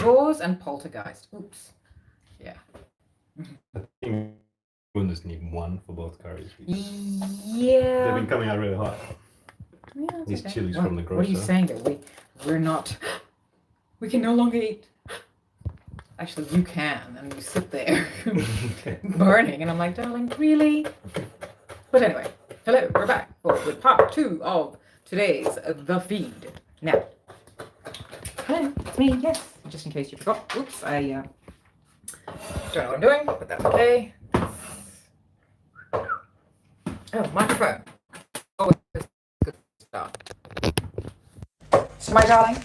Yours and poltergeist. Oops. Yeah. I think we just need one for both curries. Yeah. They've been coming out really hot. Yeah, These okay. chilies Well, from the grocer. what are you saying that we're not? We can no longer eat. Actually, you can, and you sit there burning, and I'm like, darling, really? But anyway, hello, we're back with part 2 of today's The Feed. Now, hello, it's me, yes, just in case you forgot. Oops, I don't know what I'm doing, but that's okay. Oh, microphone. Oh, good stuff. So, my darling,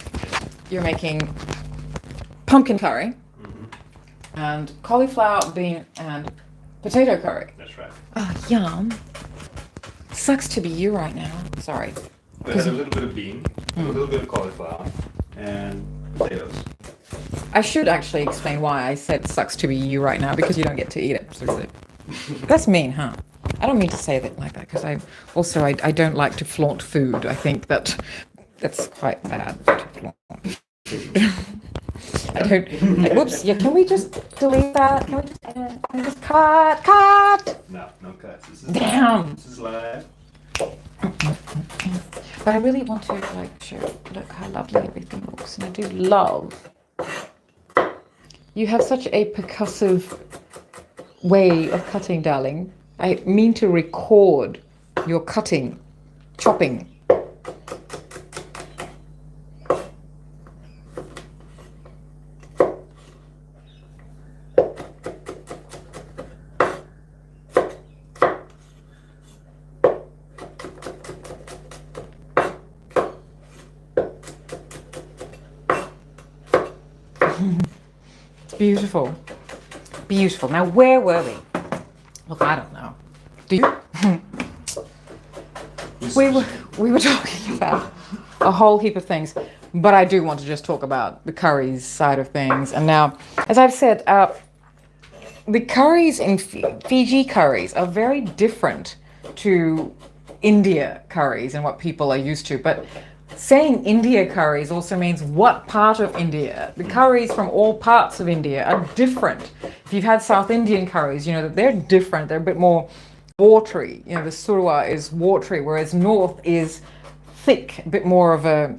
you're making pumpkin curry. And cauliflower, bean, and potato curry. That's right. Oh, yum. Sucks to be you right now. Sorry. We had a little bit of bean, a little bit of cauliflower, and potatoes. I should actually explain why I said sucks to be you right now, because you don't get to eat it. That's mean, huh? I don't mean to say that like that, because I don't like to flaunt food. I think that's quite bad to flaunt. I don't. Whoops! Yeah, can we just delete that? Can we just cut? Cut! No cuts. Damn. This is live. But I really want to show. Look how lovely everything looks, and I do love. You have such a percussive way of cutting, darling. I mean to record your cutting, chopping. Beautiful. Beautiful. Now, where were we? Look, I don't know. Do you? we were talking about a whole heap of things, but I do want to just talk about the curries side of things. And now, as I've said, the curries in Fiji curries are very different to India curries and what people are used to, but saying India curries also means what part of India. The curries from all parts of India are different. If you've had South Indian curries, you know that they're different. They're a bit more watery. You know, the surwa is watery, whereas North is thick, a bit more of a,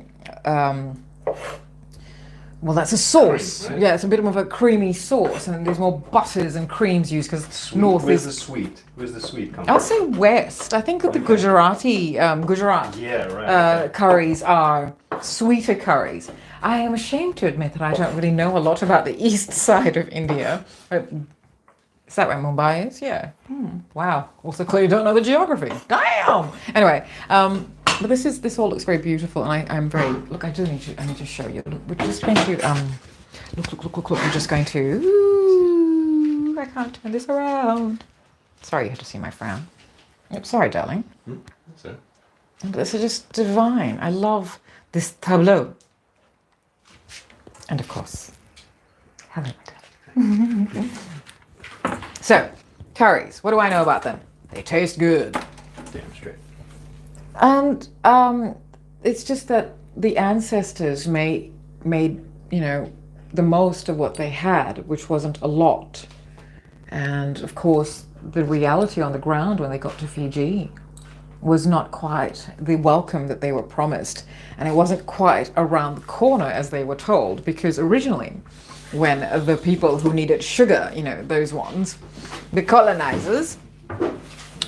well, that's a sauce. Cream, right? Yeah, it's a bit more of a creamy sauce, and there's more butters and creams used because North Where's is... the sweet? Where's the sweet come I'll from? say West. I think that the Gujarat Yeah, right. curries are sweeter curries. I am ashamed to admit that I don't really know a lot about the east side of India. Is that where Mumbai is? Yeah. Wow. Also clearly don't know the geography. Damn! Anyway, but this all looks very beautiful, and I'm very... Look, I need to show you. Look, we're just going to... Look. We're just going to... Ooh, I can't turn this around. Sorry you had to see my frown. Sorry, darling. So. This is just divine. I love this tableau. And of course, hello, my darling. So, curries. What do I know about them? They taste good. Damn straight. And it's just that the ancestors made the most of what they had, which wasn't a lot. And of course, the reality on the ground when they got to Fiji was not quite the welcome that they were promised. And it wasn't quite around the corner as they were told, because originally, when the people who needed sugar, those ones, the colonizers,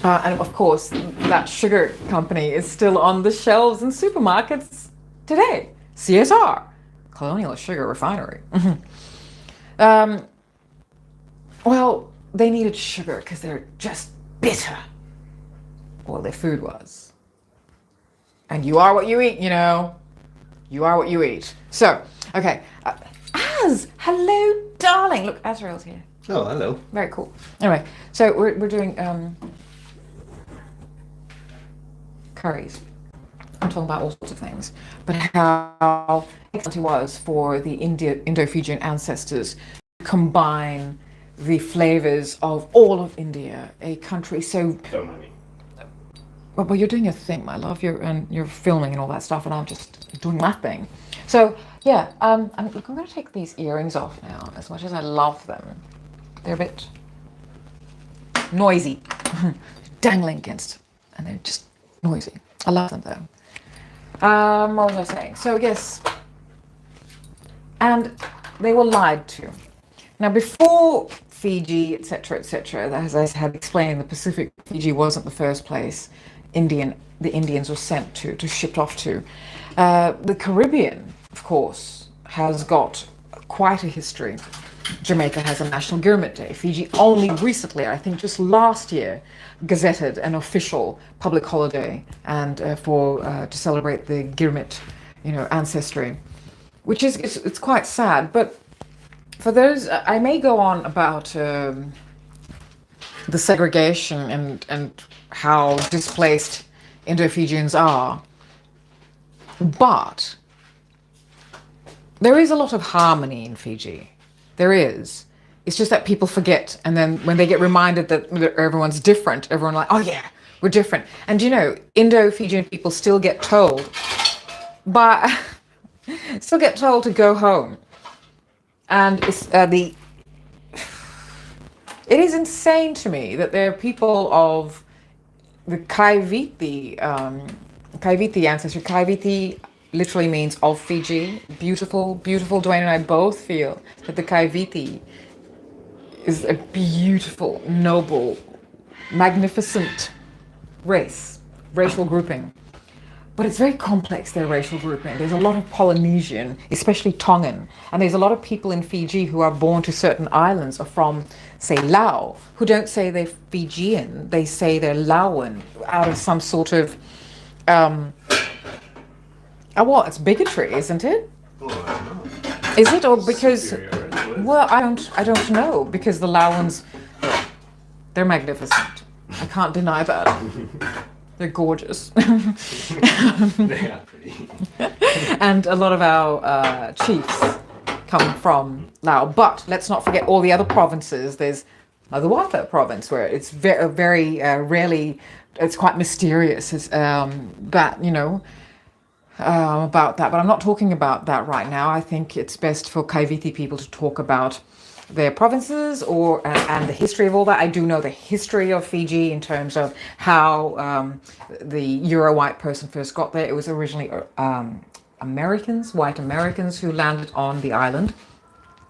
and of course, that sugar company is still on the shelves in supermarkets today. CSR, Colonial Sugar Refinery. Well, they needed sugar because they're just bitter. Well, their food was. And you are what you eat, You are what you eat. So, okay. Az, hello, darling. Look, Azrael's here. Oh, hello. Very cool. Anyway, so we're doing curries. I'm talking about all sorts of things, but how excellent it was for the Indo-Fijian ancestors to combine the flavors of all of India, a country so... Don't mind me. Well, you're doing your thing, my love. You're filming and all that stuff, and I'm just doing my thing. So Yeah, look, I'm going to take these earrings off now. As much as I love them, they're a bit noisy, dangling against, and they're just noisy. I love them though. What was I saying? So yes, and they were lied to. Now, before Fiji, etc., as I had explained, the Pacific, Fiji wasn't the first place the Indians were sent to shipped off to. The Caribbean, of course, has got quite a history. Jamaica has a National Gourmet Day. Fiji only recently, I think just last year, gazetted an official public holiday and to celebrate the Gourmet, ancestry, which is it's quite sad. But for those, I may go on about the segregation and how displaced Indo-Fijians are, but there is a lot of harmony in Fiji. There is. It's just that people forget, and then when they get reminded that everyone's different, everyone's like, oh yeah, we're different. And Indo-Fijian people still get told, but still get told to go home. And it is insane to me that there are people of the Kaiviti ancestry. Kaiviti literally means of Fiji. Beautiful, beautiful. Duane and I both feel that the Kaiviti is a beautiful, noble, magnificent racial grouping. But it's very complex, their racial grouping. There's a lot of Polynesian, especially Tongan, and there's a lot of people in Fiji who are born to certain islands or from, say, Lao, who don't say they're Fijian, they say they're Laoan, out of some sort of, it's bigotry, isn't it? Oh, I don't know. Is it, or because, Superior, well, I don't know, because the Laoans, they're magnificent. I can't deny that. They're gorgeous. They are pretty. And a lot of our chiefs come from Lao. But let's not forget all the other provinces. There's the Wata province, where it's very rarely, it's quite mysterious about that. But I'm not talking about that right now. I think it's best for Kaiviti people to talk about their provinces and the history of all that. I do know the history of Fiji in terms of how the Euro-white person first got there. It was originally white Americans who landed on the island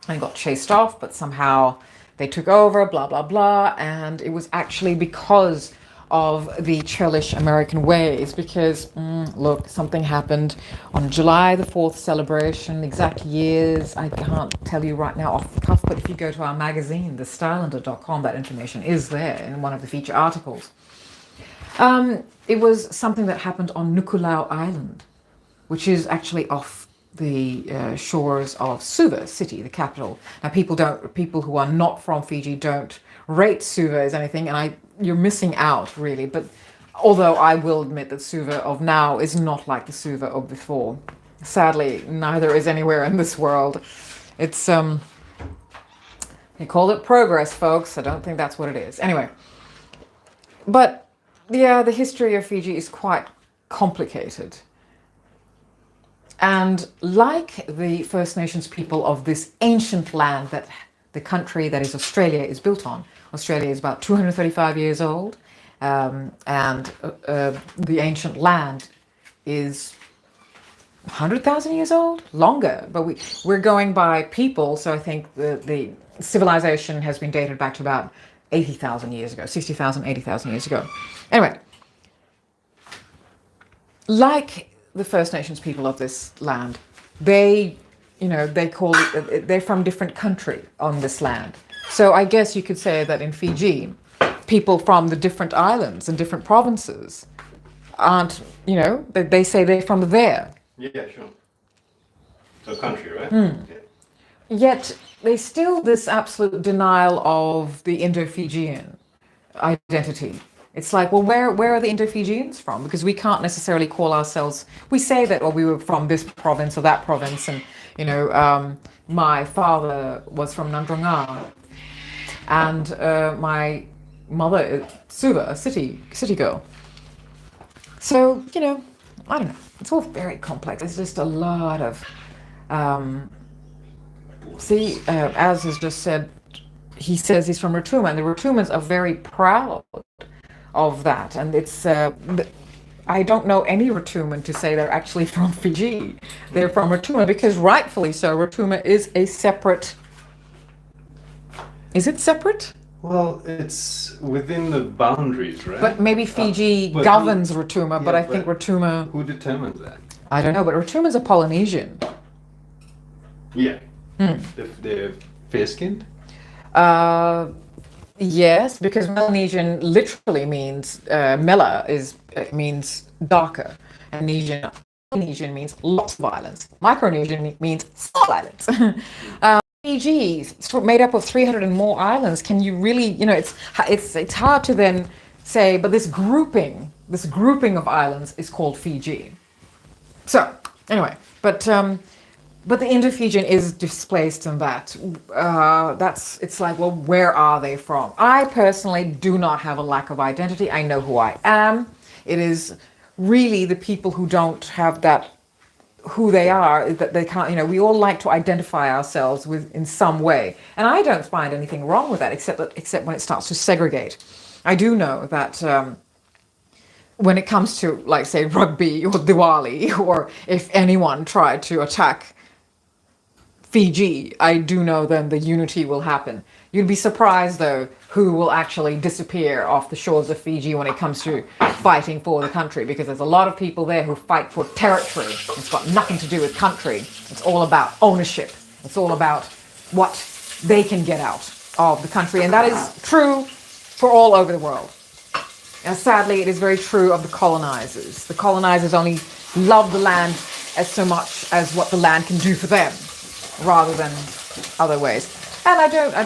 and got chased off, but somehow they took over, blah, blah, blah. And it was actually because of the churlish American ways, because look, something happened on July the 4th celebration. Exact years I can't tell you right now off the cuff, but if you go to our magazine, thestylander.com, that information is there in one of the feature articles. It was something that happened on Nukulau Island, which is actually off the shores of Suva city, the capital. Now people who are not from Fiji don't rate Suva as anything, and you're missing out really. But although I will admit that Suva of now is not like the Suva of before. Sadly, neither is anywhere in this world. It's they called it progress, folks. I don't think that's what it is. Anyway, but yeah, the history of Fiji is quite complicated. And like the First Nations people of this ancient land that the country that is Australia is built on. Australia is about 235 years old, and the ancient land is 100,000 years old, longer. But we're going by people, so I think the civilization has been dated back to about 80,000 years ago, 60,000, 80,000 years ago. Anyway, like the First Nations people of this land, they call it, they're from different country on this land. So I guess you could say that in Fiji, people from the different islands and different provinces aren't, they say they're from there. Yeah, sure. So country, right? Okay. Yet there's still this absolute denial of the Indo-Fijian identity. It's like, well, where are the Indo-Fijians from? Because we can't necessarily call ourselves, we say that, well, we were from this province or that province, and, my father was from Nandronga, and my mother is Suva, a city girl. So, I don't know. It's all very complex. There's just a lot of As has just said, he says he's from Rotuma, and the Rotumans are very proud of that. And I don't know any Rotuman to say they're actually from Fiji. They're from Rotuma because rightfully so, Rotuma is a separate. Is it separate? Well, it's within the boundaries, right? But maybe Fiji governs Rotuma, but I think Rotuma. Who determines that? I don't know, but Rotumans are Polynesian. Yeah. They're fair-skinned? Yes, because Melanesian literally means Mela means darker, and Polynesian means lots of islands. Micronesian means small islands. Fiji is made up of 300 and more islands. Can you really, it's hard to then say, but this grouping of islands is called Fiji. So anyway, but the Indo-Fijian is displaced in that. It's like, well, where are they from? I personally do not have a lack of identity. I know who I am. It is really the people who don't have that, who they are, that they can't, we all like to identify ourselves with in some way. And I don't find anything wrong with that, except when it starts to segregate. I do know that when it comes to, like, say, rugby or Diwali, or if anyone tried to attack Fiji, I do know then the unity will happen. You'd be surprised, though, who will actually disappear off the shores of Fiji when it comes to fighting for the country, because there's a lot of people there who fight for territory. It's got nothing to do with country. It's all about ownership. It's all about what they can get out of the country, and that is true for all over the world. And sadly, it is very true of the colonizers. The colonizers only love the land as so much as what the land can do for them, rather than other ways. And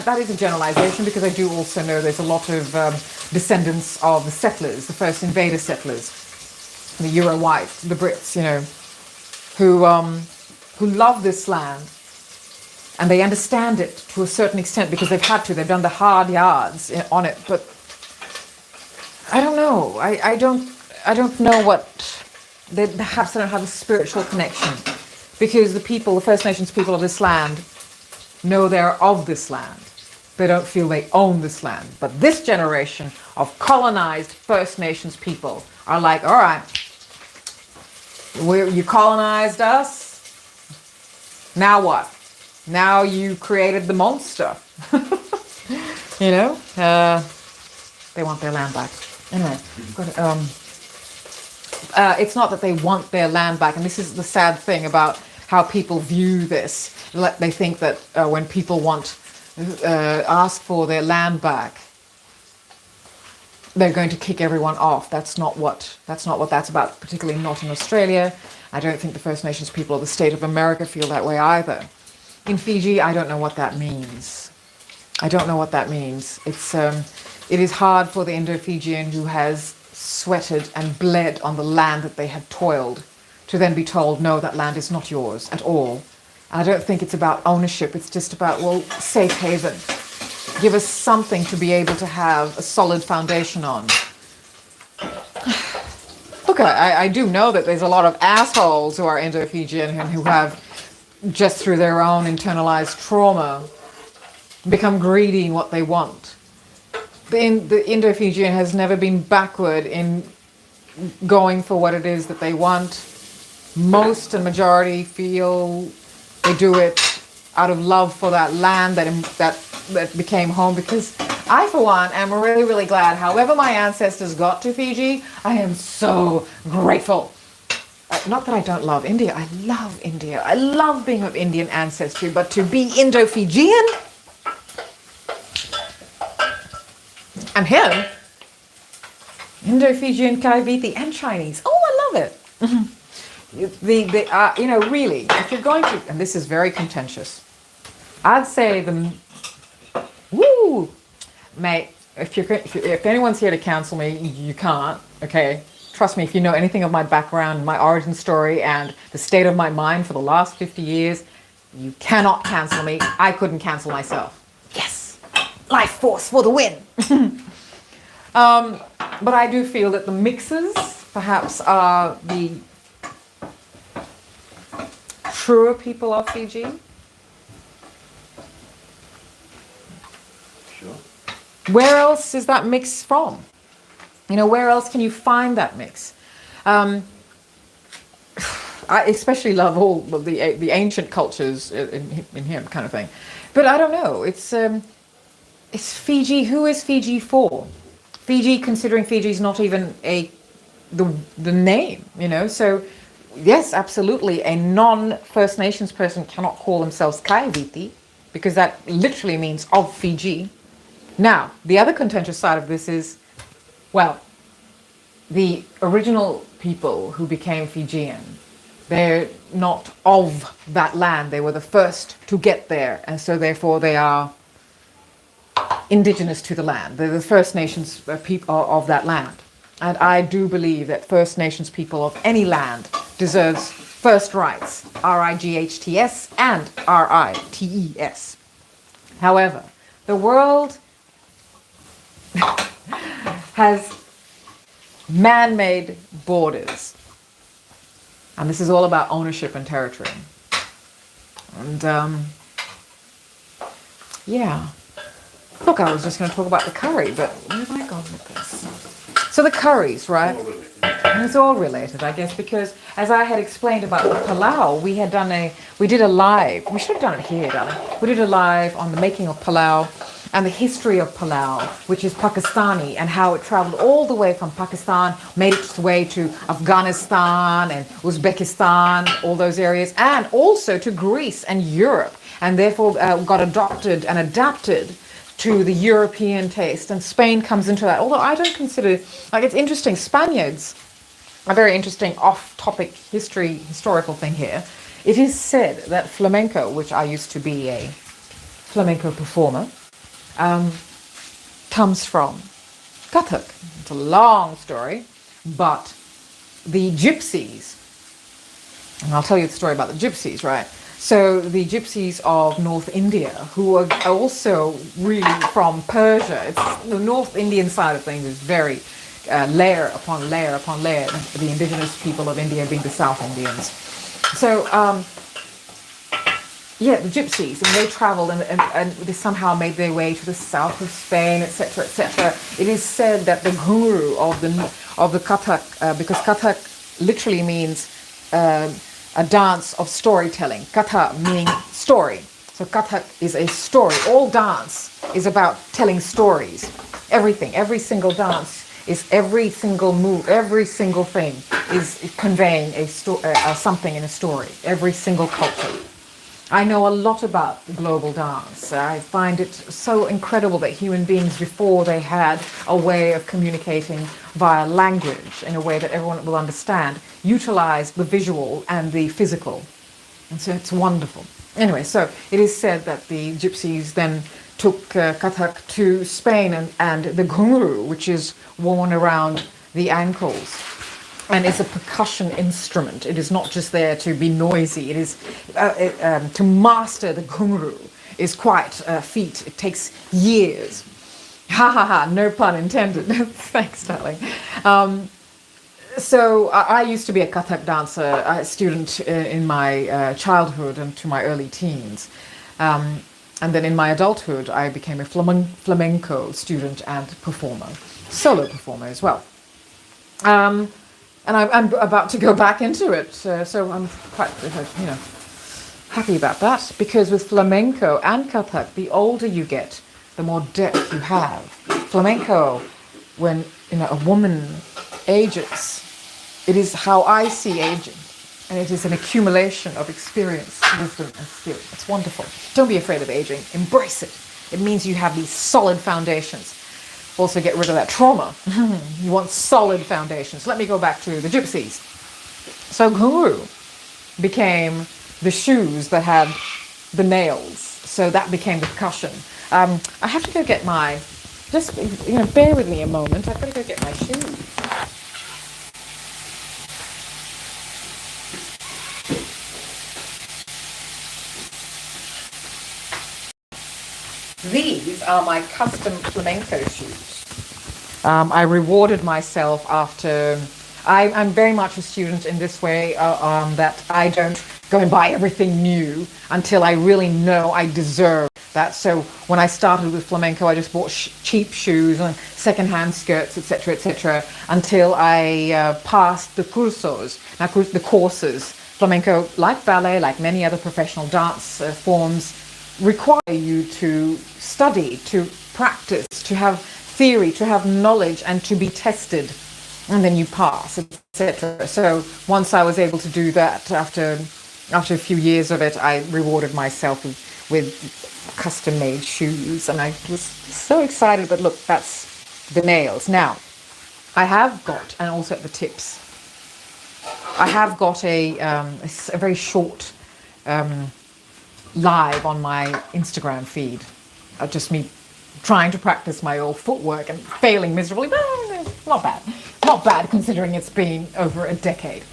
that is a generalization, because I do also know there's a lot of descendants of the settlers, the first invader settlers, the Euro whites, the Brits, who love this land, and they understand it to a certain extent because they've had to. They've done the hard yards on it, but I don't know. I don't know what. They perhaps don't have a spiritual connection, because the First Nations people of this land, know they're of this land. They don't feel they own this land. But this generation of colonized First Nations people are like, all right, you colonized us. Now what? Now you created the monster. They want their land back. Anyway, it's not that they want their land back. And this is the sad thing about how people view this. They think that when people ask for their land back, they're going to kick everyone off. That's not what that's about, particularly not in Australia. I don't think the First Nations people of the state of America feel that way either. In Fiji, I don't know what that means. It is hard for the Indo-Fijian who has sweated and bled on the land that they have toiled to then be told, no, that land is not yours at all. And I don't think it's about ownership. It's just about, well, safe haven. Give us something to be able to have a solid foundation on. Look, I do know that there's a lot of assholes who are Indo-Fijian and who have, just through their own internalized trauma, become greedy in what they want. The Indo-Fijian has never been backward in going for what it is that they want. Most and majority feel they do it out of love for that land that became home, because I, for one, am really, really glad. However my ancestors got to Fiji, I am so grateful. Not that I don't love India. I love India. I love being of Indian ancestry, but to be Indo-Fijian, and him, Indo-Fijian, Kaiviti, and Chinese. Oh, I love it. Really, if you're going to, and this is very contentious, I'd say mate, if anyone's here to counsel me, you can't, okay? Trust me, if you know anything of my background, my origin story, and the state of my mind for the last 50 years, you cannot cancel me. I couldn't cancel myself. Yes, life force for the win. But I do feel that the mixes perhaps are the truer people of Fiji? Sure. Where else is that mix from? You know, where else can you find that mix? I especially love all of the ancient cultures in him, kind of thing. But I don't know. It's Fiji. Who is Fiji for? Fiji, considering Fiji is not even the name, you know. So yes, absolutely, a non-First Nations person cannot call themselves Kaiviti because that literally means of Fiji. Now, the other contentious side of this is, well, the original people who became Fijian, they're not of that land. They were the first to get there, and so therefore they are indigenous to the land. They're the First Nations people of that land. And I do believe that First Nations people of any land deserves first rights, RIGHTS and RITES. However, the world has man-made borders. And this is all about ownership and territory. And yeah. Look, I was just going to talk about the curry, but where have I gone with this? So the curries, right? It's all related, I guess, because as I had explained about the palau, we did a live. We should have done it here, darling. We did a live on the making of palau and the history of palau, which is Pakistani, and how it traveled all the way from Pakistan, made its way to Afghanistan and Uzbekistan, all those areas, and also to Greece and Europe, and therefore got adopted and adapted to the European taste, and Spain comes into that. Although I don't consider, like, it's interesting, Spaniards, a very interesting off-topic historical thing here. It is said that flamenco, which I used to be a flamenco performer, comes from Kathak. It's a long story, but the gypsies, and I'll tell you the story about the gypsies, right? So the gypsies of North India, who are also really from Persia, it's the North Indian side of things is very layer upon layer upon layer, the indigenous people of India being the South Indians. So, yeah, the gypsies, and they traveled and they somehow made their way to the south of Spain, etc., etc. It is said that the guru of the Kathak, because Kathak literally means a dance of storytelling. Katha meaning story. So Kathak is a story. All dance is about telling stories. Everything, every single dance is every single move, every single thing is conveying something in a story. Every single culture. I know a lot about global dance. I find it so incredible that human beings, before they had a way of communicating via language in a way that everyone will understand, utilize the visual and the physical. And so it's wonderful. Anyway, so it is said that the gypsies then took Kathak to Spain, and the ghungroo, which is worn around the ankles, and it's a percussion instrument. It is not just there to be noisy. It is to master the ghungroo is quite a feat. It takes years. Ha ha ha, no pun intended. Thanks, darling. So I used to be a Kathak dancer, a student in my childhood and to my early teens. And then in my adulthood, I became a flamenco student and performer, solo performer as well. And I'm about to go back into it, so I'm quite, happy about that. Because with flamenco and Kathak, the older you get, the more depth you have. Flamenco, when a woman ages, it is how I see aging, and it is an accumulation of experience, wisdom, and skill. It's wonderful. Don't be afraid of aging. Embrace it. It means you have these solid foundations. Also get rid of that trauma. You want solid foundations. Let me go back to the gypsies. So ghungroo became the shoes that had the nails. So that became the percussion. I have to go get my, just bear with me a moment. I've got to go get my shoes. These are my custom flamenco shoes. I rewarded myself after. I'm very much a student in this way that I don't go and buy everything new until I really know I deserve that. So when I started with flamenco, I just bought cheap shoes and secondhand skirts, etc., until I passed the cursos, the courses. Flamenco, like ballet, like many other professional dance forms, require you to study, to practice, to have theory, to have knowledge, and to be tested, and then you pass, etc. So once I was able to do that, after a few years of it, I rewarded myself with custom-made shoes, and I was so excited. But look, that's the nails. Now, I have got, and also at the tips, I have got a very short live on my Instagram feed. Just me trying to practice my old footwork and failing miserably. But not bad. Not bad considering it's been over a decade.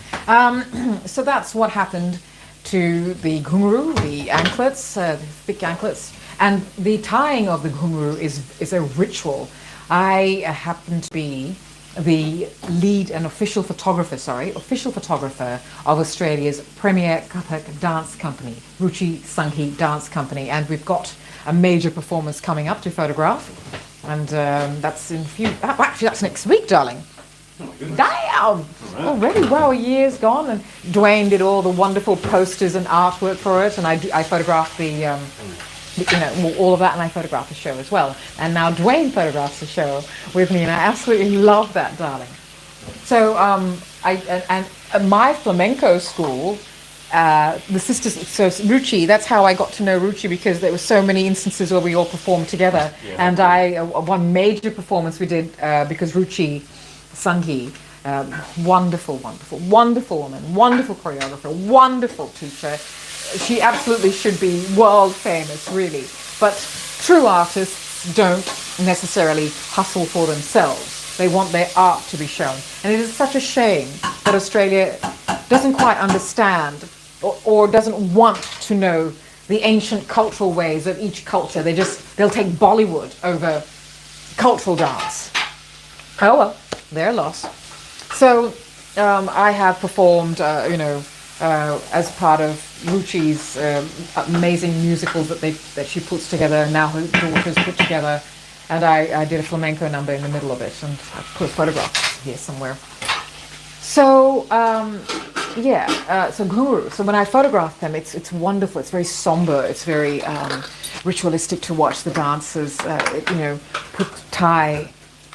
So that's what happened to the ghungroo, the anklets, the thick anklets. And the tying of the ghungroo is a ritual. I happen to be the lead and official photographer of Australia's premier Kathak dance company, Ruchi Sanghi Dance Company, and we've got a major performance coming up to photograph, and that's actually that's next week, darling. Damn! Already, wow, a year's gone, and Duane did all the wonderful posters and artwork for it, and I photographed the all of that, and I photographed the show as well. And now Duane photographs the show with me, and I absolutely love that, darling. So my flamenco school, the sisters, so Ruchi, that's how I got to know Ruchi, because there were so many instances where we all performed together. Yeah. And one major performance we did, because Ruchi Sanghi, wonderful woman, wonderful choreographer, wonderful teacher. She absolutely should be world famous, really. But true artists don't necessarily hustle for themselves. They want their art to be shown. And it is such a shame that Australia doesn't quite understand or doesn't want to know the ancient cultural ways of each culture. They'll take Bollywood over cultural dance. Oh well, their loss. So I have performed, as part of Ruchi's amazing musicals that she puts together, and now her daughters put together, and I did a flamenco number in the middle of it, and I put a photograph here somewhere. So so ghungroo. So when I photograph them, it's wonderful. It's very somber. It's very ritualistic to watch the dancers, tie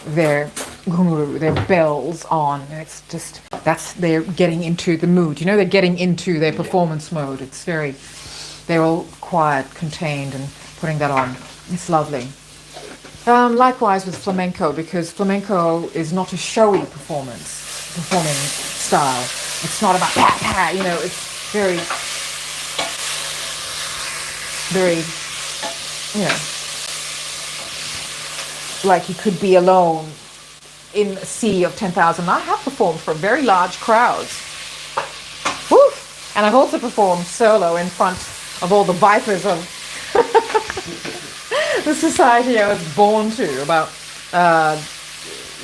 their ghungroo, their bells on. It's just, they're getting into the mood. They're getting into their performance mode. They're all quiet, contained, and putting that on. It's lovely. Likewise with flamenco, because flamenco is not a showy performing style. It's not about it's very, very, like you could be alone in a sea of 10,000. I have performed for very large crowds. Woo! And I've also performed solo in front of all the vipers of the society I was born to about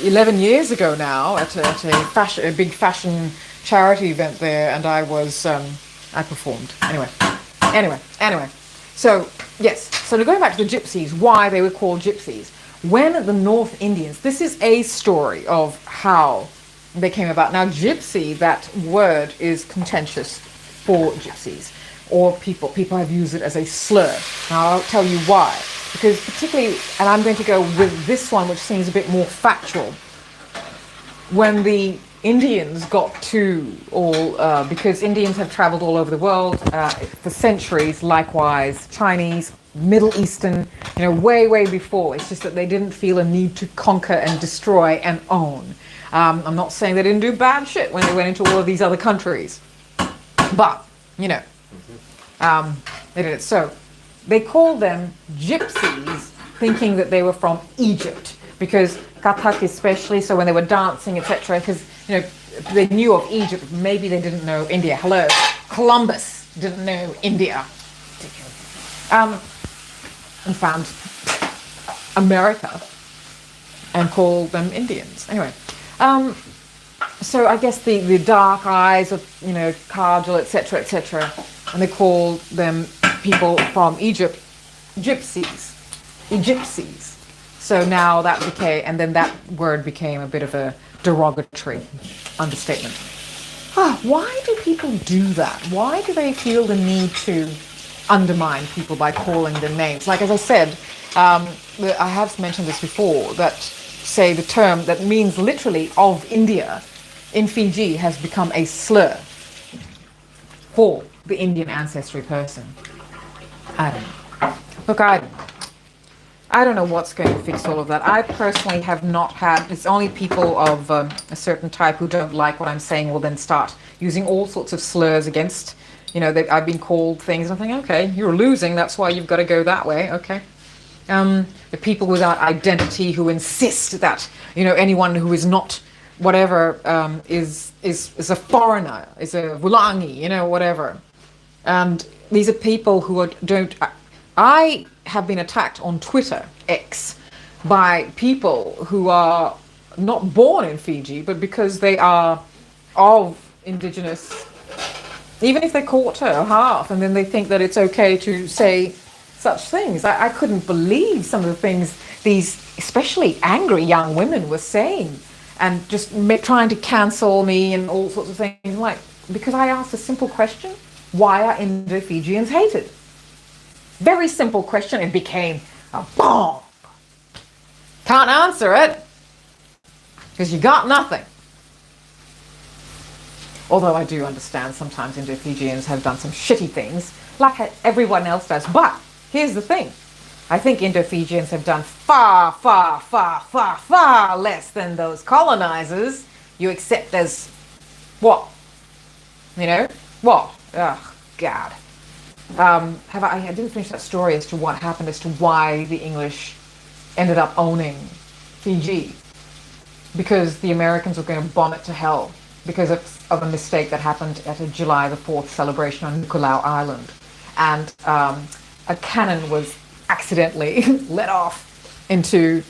11 years ago now at a big fashion charity event there, and I performed. Anyway. So, yes. So going back to the gypsies, why they were called gypsies. When the North Indians, this is a story of how they came about. Now, gypsy, that word is contentious for gypsies or people. People have used it as a slur. Now, I'll tell you why. Because particularly, and I'm going to go with this one, which seems a bit more factual. When the Indians got because Indians have traveled all over the world for centuries, likewise Chinese, Middle Eastern, way before. It's just that they didn't feel a need to conquer and destroy and own. I'm not saying they didn't do bad shit when they went into all of these other countries, but they did it. So they called them gypsies, thinking that they were from Egypt, because Kathak especially. So when they were dancing, etc., because they knew of Egypt, maybe they didn't know India. Hello, Columbus didn't know India. And found America and called them Indians. Anyway, so I guess the dark eyes of, Kajal, etc., and they call them people from Egypt, Egyptsies. So now that became, and then that word became a bit of a derogatory understatement. Why do people do that? Why do they feel the need to undermine people by calling them names? Like, as I said, I have mentioned this before, that say the term that means literally of India in Fiji has become a slur for the Indian ancestry person. I don't know. Look, I don't know what's going to fix all of that. I personally have not had, it's only people of a certain type who don't like what I'm saying will then start using all sorts of slurs against, I've been called things, and I think, okay, you're losing, that's why you've got to go that way, okay. The people without identity who insist that, anyone who is not whatever is a foreigner, is a Wulangi, whatever. And these are people who don't... I have been attacked on Twitter, X, by people who are not born in Fiji, but because they are of indigenous, even if they're quarter or half, and then they think that it's okay to say such things. I couldn't believe some of the things these especially angry young women were saying, and just trying to cancel me and all sorts of things, like, because I asked a simple question: why are Indo-Fijians hated? Very simple question. It became a bomb. Can't answer it because you got nothing. Although I do understand sometimes Indo-Fijians have done some shitty things, like everyone else does. But here's the thing. I think Indo-Fijians have done far, far, far, far, far less than those colonizers you accept as what? What? Oh, God. I didn't finish that story as to what happened, as to why the English ended up owning Fiji. Because the Americans were going to bomb it to hell because of a mistake that happened at a July the 4th celebration on Nukulau Island. And a cannon was accidentally let off into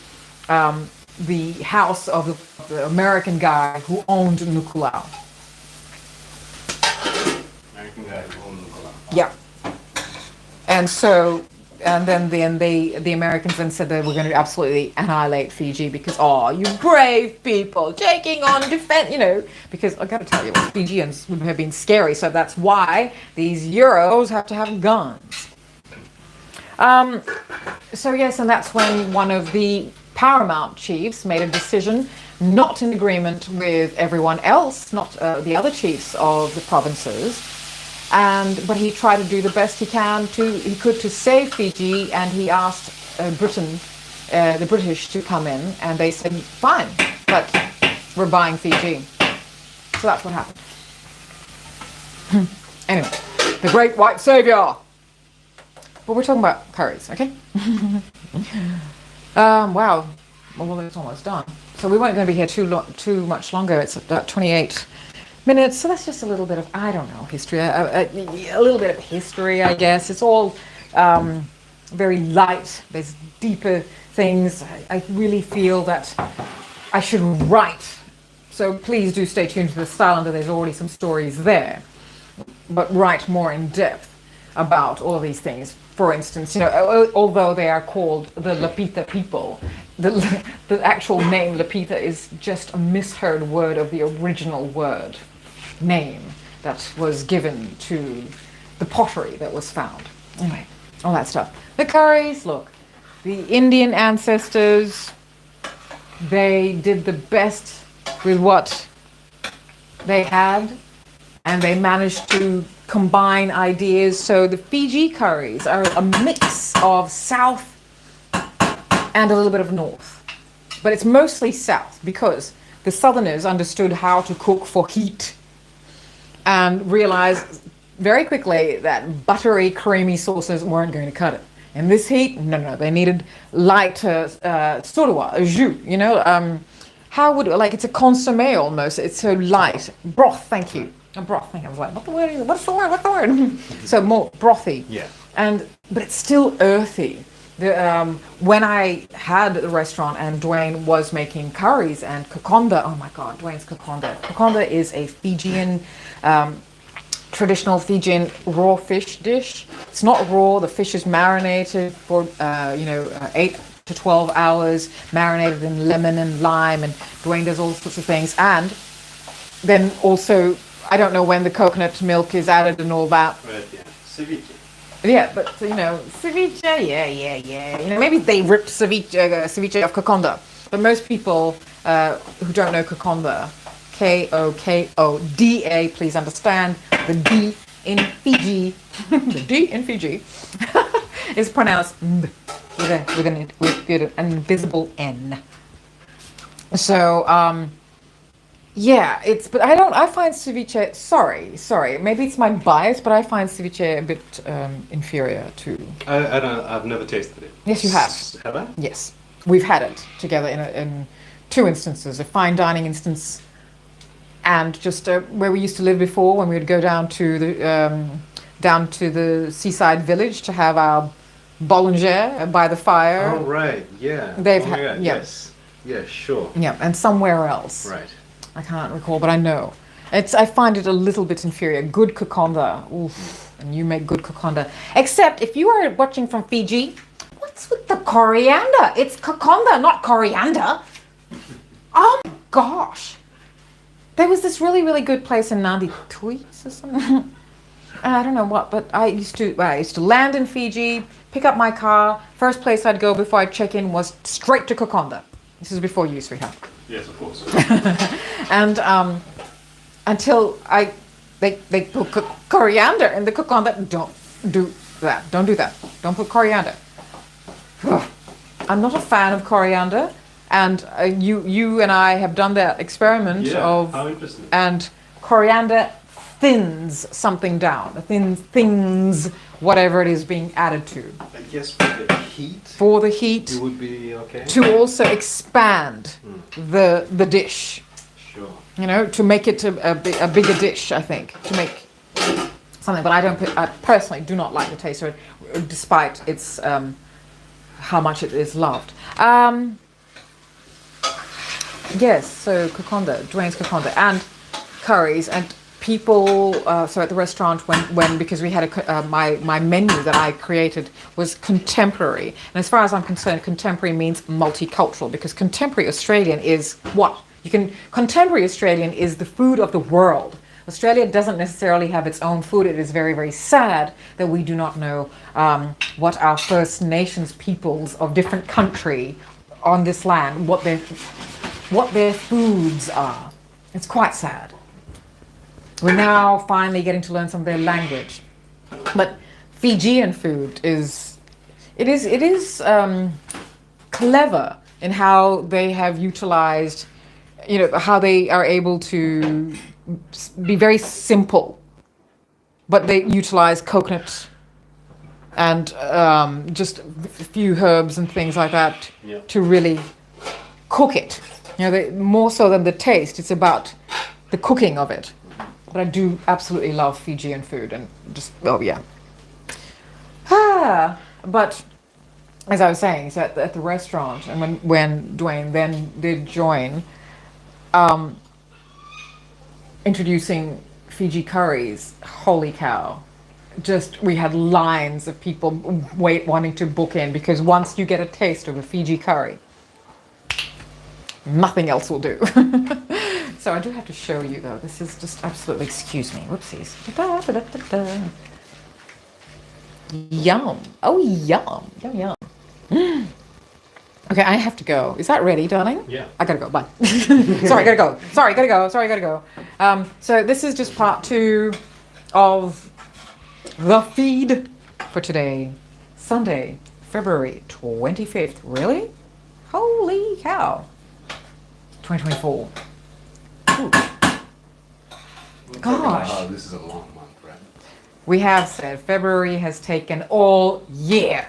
the house of the American guy who owned Nukulau. American guy who owned Nukulau. Yeah. And so, and then the Americans then said they were going to absolutely annihilate Fiji because, you brave people taking on defense, because I got to tell you, Fijians would have been scary. So that's why these Euros have to have guns. So yes, and that's when one of the paramount chiefs made a decision, not in agreement with everyone else, not the other chiefs of the provinces. But he tried to do the best he could to save Fiji, and he asked Britain, the British, to come in, and they said, fine, but we're buying Fiji. So that's what happened. Anyway, the great white savior. But we're talking about curries, okay? Wow. Well, it's almost done. So we weren't going to be here too much longer. It's about 28 minutes, so that's just a little bit of, I don't know, history, a little bit of history, I guess. It's all very light. There's deeper things. I really feel that I should write, so please do stay tuned to the Stylender. There's already some stories there, but write more in depth about all of these things. For instance, although they are called the Lapita people, the actual name Lapita is just a misheard word of the original word name that was given to the pottery that was found. Anyway, all that stuff. The curries, look, the Indian ancestors, they did the best with what they had, and they managed to combine ideas. So the Fiji curries are a mix of south and a little bit of north, but it's mostly south because the southerners understood how to cook for heat and realized very quickly that buttery, creamy sauces weren't going to cut it. In this heat, no, they needed light surua, jus, it's a consommé almost. It's so light. Broth, thank you. A broth, I was like, what's the word? So more brothy. Yeah. But it's still earthy. When I had the restaurant and Duane was making curries and kokonda, oh my God, Duane's kokonda. Kokonda is a Fijian, traditional Fijian raw fish dish. It's not raw. The fish is marinated for, 8 to 12 hours, marinated in lemon and lime, and Duane does all sorts of things. And then also, I don't know when the coconut milk is added and all that. Right, yeah. Ceviche. Yeah, but ceviche, yeah. Maybe they ripped ceviche of kokonda, but most people who don't know kokonda, Kokoda, please understand the D in Fiji, the D in Fiji is pronounced with an invisible N. So yeah, but I find ceviche, sorry, maybe it's my bias, but I find ceviche a bit inferior to. I've never tasted it. Yes, you have. Have I? Yes, we've had it together in two instances, a fine dining instance and just where we used to live before, when we would go down to the seaside village to have our boulanger by the fire. Oh, right, yeah. They've oh my God, yeah. Yes. Yeah, sure. Yeah, and somewhere else. Right. I can't recall, but I know. I find it a little bit inferior. Good kokonda. Oof. And you make good kokonda. Except if you are watching from Fiji, what's with the coriander? It's kokonda, not coriander. Oh my gosh. There was this really, really good place in Nandi Tweets or something. I don't know what, but I used to land in Fiji, pick up my car. First place I'd go before I check in was straight to Kokonda. This is before you, sweetheart. Yes, of course. And until they put coriander in the Kokonda. Don't do that. Don't do that. Don't put coriander. I'm not a fan of coriander. And you and I have done that experiment of, how interesting. And coriander thins something down, thins whatever it is being added to. I guess for the heat. For the heat. It would be okay. To also expand the dish. Sure. You know, to make it a bigger dish, I think, to make something. But I personally do not like the taste of it, despite its how much it is loved. Yes, so kokonda, Duane's kokonda, and curries, and people. So at the restaurant, when because we had my menu that I created was contemporary, and as far as I'm concerned, contemporary means multicultural, because contemporary Australian is what contemporary Australian is the food of the world. Australia doesn't necessarily have its own food. It is very, very sad that we do not know what our First Nations peoples of different country on this land, what their foods are. It's quite sad. We're now finally getting to learn some of their language. But Fijian food is clever in how they have utilized, how they are able to be very simple, but they utilize coconut and just a few herbs and things like that to really cook it. More so than the taste, it's about the cooking of it. But I do absolutely love Fijian food, and just, but as I was saying, so at the restaurant, and when Duane then did join, introducing Fiji curries, holy cow. Just, we had lines of people wanting to book in, because once you get a taste of a Fiji curry, nothing else will do. So I do have to show you, though. This is just absolutely, excuse me, whoopsies. Yum. Oh, yum. Yum, yum. Okay, I have to go. Is that ready, darling? Yeah. I gotta go. Bye. Sorry, gotta go. So this is just part 2 of the feed for today, Sunday, February 25th. Really? Holy cow. 2024. Ooh. Gosh. Oh, this is a long month, right? We have said February has taken all year.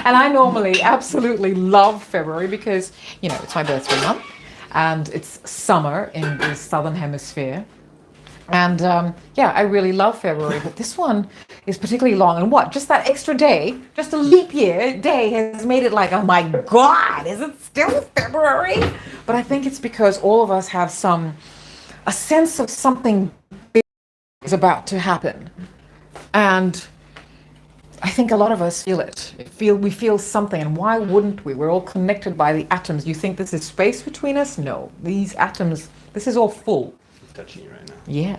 And I normally absolutely love February because, it's my birthday month and it's summer in the southern hemisphere. And yeah, I really love February, but this one is particularly long. And what? Just that extra day, just a leap year day has made it like, oh my God, is it still February? But I think it's because all of us have a sense of something big is about to happen. And I think a lot of us feel it. We feel something, and why wouldn't we? We're all connected by the atoms. You think this is space between us? No. These atoms, this is all full. Touching you right now. Yeah.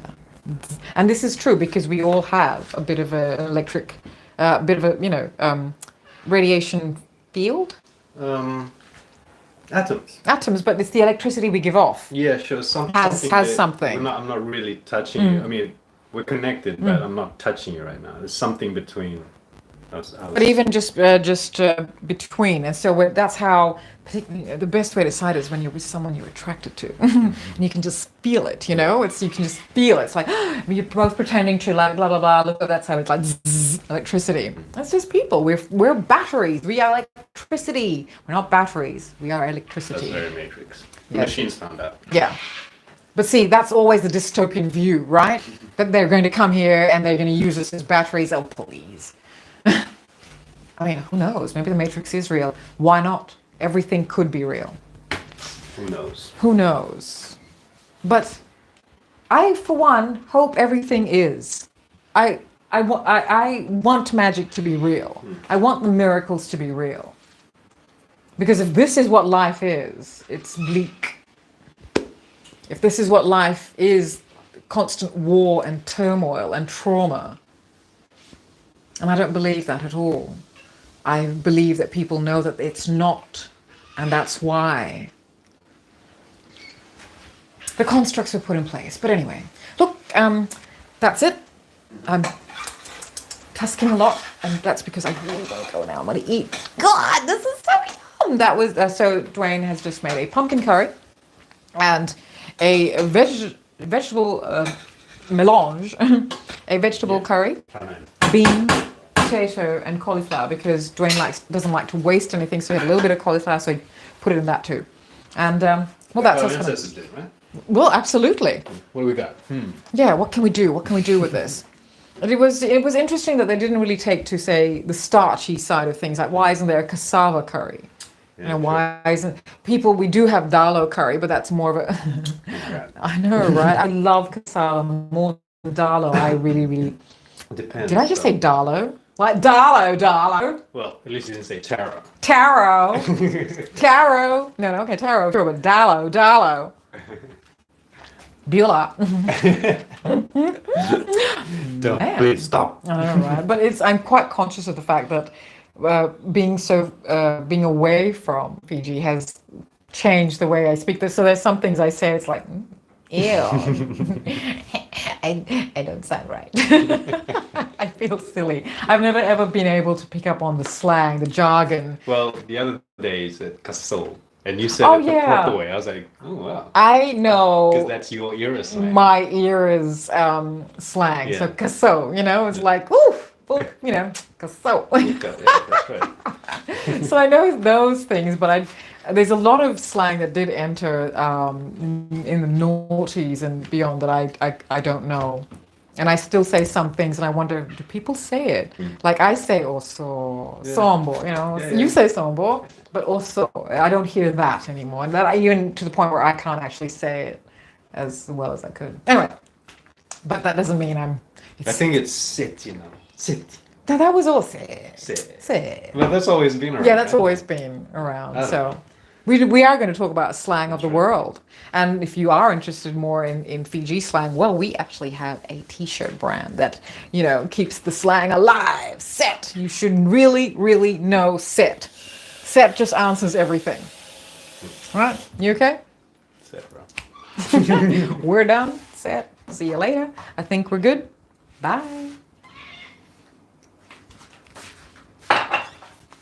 And this is true because we all have a bit of an electric, bit of a, radiation field. Atoms. Atoms, but it's the electricity we give off. Yeah, sure. Has something. I'm not really touching you. I mean, we're connected, but I'm not touching you right now. There's something between us. But even just between, and so that's how the best way to decide is when you're with someone you're attracted to, and you can just feel it. You know, you can just feel it. It's like you're both pretending to like blah blah blah. Look, that's how it's like zzz, electricity. That's just people. We're batteries. We are electricity. We're not batteries. We are electricity. That's very Matrix. The Yeah. machines found out. Yeah. But see, that's always the dystopian view, right? That they're going to come here and they're going to use us as batteries. Oh, please. I mean, who knows? Maybe the Matrix is real. Why not? Everything could be real. Who knows? Who knows? But I, for one, hope everything is. I want magic to be real. I want the miracles to be real. Because if this is what life is, it's bleak. If this is what life is, constant war and turmoil and trauma. And I don't believe that at all. I believe that people know that it's not, and that's why the constructs were put in place. But anyway, look, that's it. I'm tusking a lot, and that's because I really gotta go now. I'm gonna eat. God, this is so yum! That was so. Duane has just made a pumpkin curry and a vegetable melange, a vegetable curry, beans, potato, and cauliflower, because Duane doesn't like to waste anything, so he had a little bit of cauliflower, so he put it in that too. And well, that's us. Princesses did, right? Well, absolutely. What do we got? Yeah, what can we do? What can we do with this? And it was interesting that they didn't really take to, say, the starchy side of things. Like, why isn't there a cassava curry? Yeah, You know, why isn't we do have dalo curry, but that's more of a I know, right? I love cassava more than dalo. I really Depends. did I just say dalo? Like dalo? Well, at least you didn't say taro. Taro. Taro. No, okay, taro, sure, but dalo. Beulah. Don't, Man. please stop. I know, right? But I'm quite conscious of the fact that being away from Fiji has changed the way I speak this. So there's some things I say, it's like, ew. I don't sound right. I feel silly. I've never ever been able to pick up on the slang, the jargon. Well, the other day you said casol, and you said Oh, it the yeah. proper way. I was like, oh wow, I because know that's your era slang. my era's slang. Yeah. So kaso, it's like, oof, kaso. Yeah, that's right. So I know those things, but there's a lot of slang that did enter in the noughties and beyond that I don't know. And I still say some things, and I wonder, do people say it? Like I say also, sombo, you say sombo, but also I don't hear that anymore. And that even to the point where I can't actually say it as well as I could. Anyway, but that doesn't mean I think it's sit, sit. That was all sit. Sit. Well, that's always been around. Yeah, that's right? always been around. Oh. So we are going to talk about slang of the world. And if you are interested more in Fiji slang, well, we actually have a t-shirt brand that, keeps the slang alive. Set. You should really, really know set. Set just answers everything. All right. You okay? Sit, bro. We're done. Set. See you later. I think we're good. Bye.